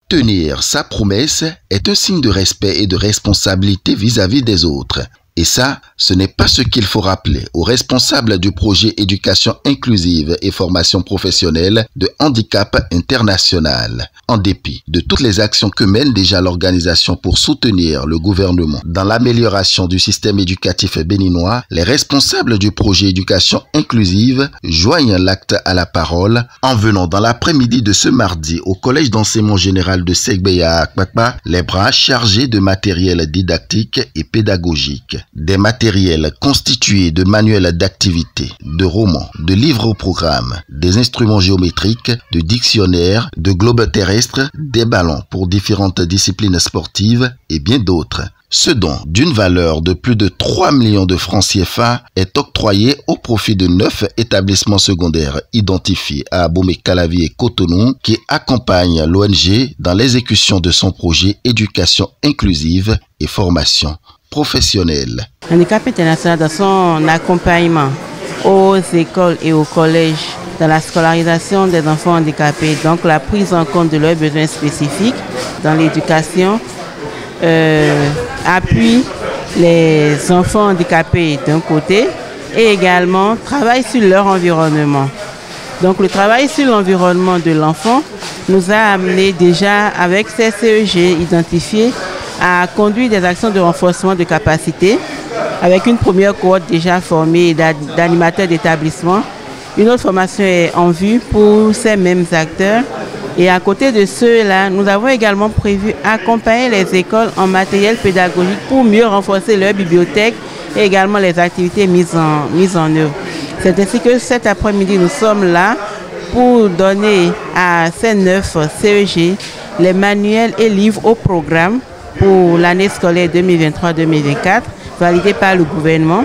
Tenir sa promesse est un signe de respect et de responsabilité vis-à-vis des autres. Et ça, ce n'est pas ce qu'il faut rappeler aux responsables du projet Éducation inclusive et formation professionnelle de Handicap International. En dépit de toutes les actions que mène déjà l'organisation pour soutenir le gouvernement dans l'amélioration du système éducatif béninois, les responsables du projet Éducation inclusive joignent l'acte à la parole en venant dans l'après-midi de ce mardi au Collège d'enseignement général de Segbeya à Akpakpa les bras chargés de matériel didactique et pédagogique. Des matériels constitués de manuels d'activité, de romans, de livres au programme, des instruments géométriques, de dictionnaires, de globes terrestres, des ballons pour différentes disciplines sportives et bien d'autres. Ce don, d'une valeur de plus de 3 millions de francs CFA, est octroyé au profit de 9 établissements secondaires identifiés à Abomey-Calavi et Cotonou qui accompagnent l'ONG dans l'exécution de son projet Éducation inclusive et formation professionnelle. Handicap International, dans son accompagnement aux écoles et aux collèges dans la scolarisation des enfants handicapés, donc la prise en compte de leurs besoins spécifiques dans l'éducation, appuie les enfants handicapés d'un côté et également travaille sur leur environnement. Donc le travail sur l'environnement de l'enfant nous a amené déjà avec ces CEG identifiés à conduire des actions de renforcement de capacité avec une première cohorte déjà formée d'animateurs d'établissement. Une autre formation est en vue pour ces mêmes acteurs. Et à côté de ceux-là, nous avons également prévu accompagner les écoles en matériel pédagogique pour mieux renforcer leur bibliothèque et également les activités mises en œuvre. C'est ainsi que cet après-midi, nous sommes là pour donner à ces 9 CEG les manuels et livres au programme pour l'année scolaire 2023-2024, validés par le gouvernement.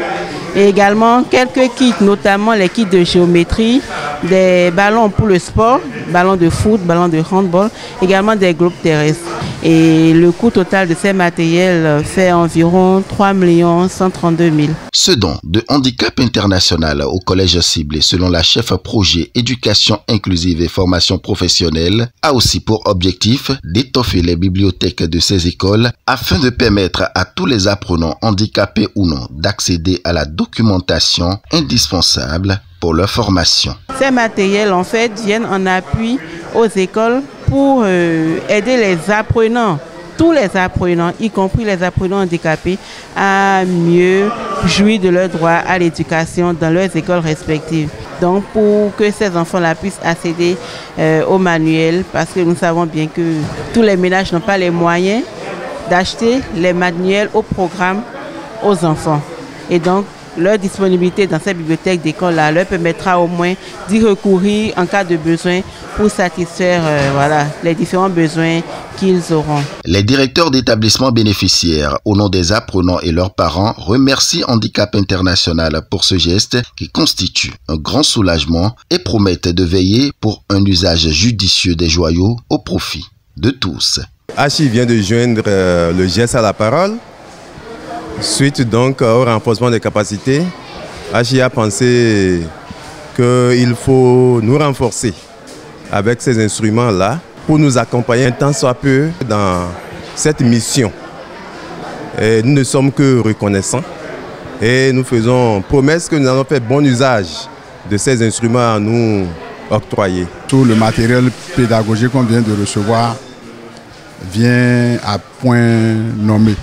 Et également quelques kits, notamment les kits de géométrie, des ballons pour le sport, ballons de foot, ballons de handball, également des globes terrestres. Et le coût total de ces matériels fait environ 3 132 000. Ce don de Handicap International au collège ciblé selon la chef projet Éducation inclusive et formation professionnelle a aussi pour objectif d'étoffer les bibliothèques de ces écoles afin de permettre à tous les apprenants handicapés ou non d'accéder à la documentation indispensable pour leur formation. Ces matériels en fait viennent en appui aux écoles pour aider les apprenants, tous les apprenants, y compris les apprenants handicapés, à mieux jouir de leurs droits à l'éducation dans leurs écoles respectives. Donc pour que ces enfants-là puissent accéder aux manuels, parce que nous savons bien que tous les ménages n'ont pas les moyens d'acheter les manuels au programme aux enfants. Et donc leur disponibilité dans ces bibliothèques d'école-là leur permettra au moins d'y recourir en cas de besoin pour satisfaire les différents besoins qu'ils auront. Les directeurs d'établissements bénéficiaires, au nom des apprenants et leurs parents, remercient Handicap International pour ce geste qui constitue un grand soulagement et promettent de veiller pour un usage judicieux des joyaux au profit de tous. HI vient de joindre le geste à la parole. Suite donc au renforcement des capacités, HI a pensé qu'il faut nous renforcer avec ces instruments-là pour nous accompagner un tant soit peu dans cette mission. Et nous ne sommes que reconnaissants et nous faisons promesse que nous allons faire bon usage de ces instruments à nous octroyer. Tout le matériel pédagogique qu'on vient de recevoir vient à point nommé,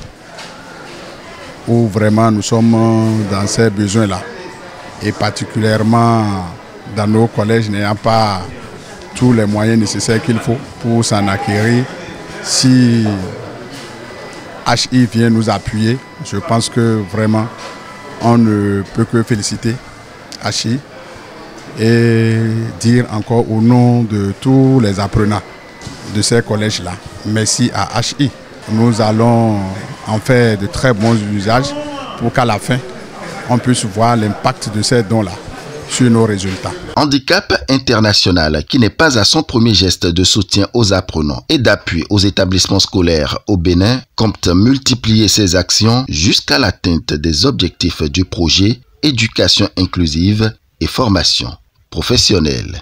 où vraiment nous sommes dans ces besoins-là. Et particulièrement dans nos collèges n'ayant pas tous les moyens nécessaires qu'il faut pour s'en acquérir. Si HI vient nous appuyer, je pense que vraiment on ne peut que féliciter HI et dire encore au nom de tous les apprenants de ces collèges-là, merci à HI. Nous allons en faire de très bons usages pour qu'à la fin, on puisse voir l'impact de ces dons-là sur nos résultats. Handicap International, qui n'est pas à son premier geste de soutien aux apprenants et d'appui aux établissements scolaires au Bénin, compte multiplier ses actions jusqu'à l'atteinte des objectifs du projet Éducation inclusive et formation professionnelle.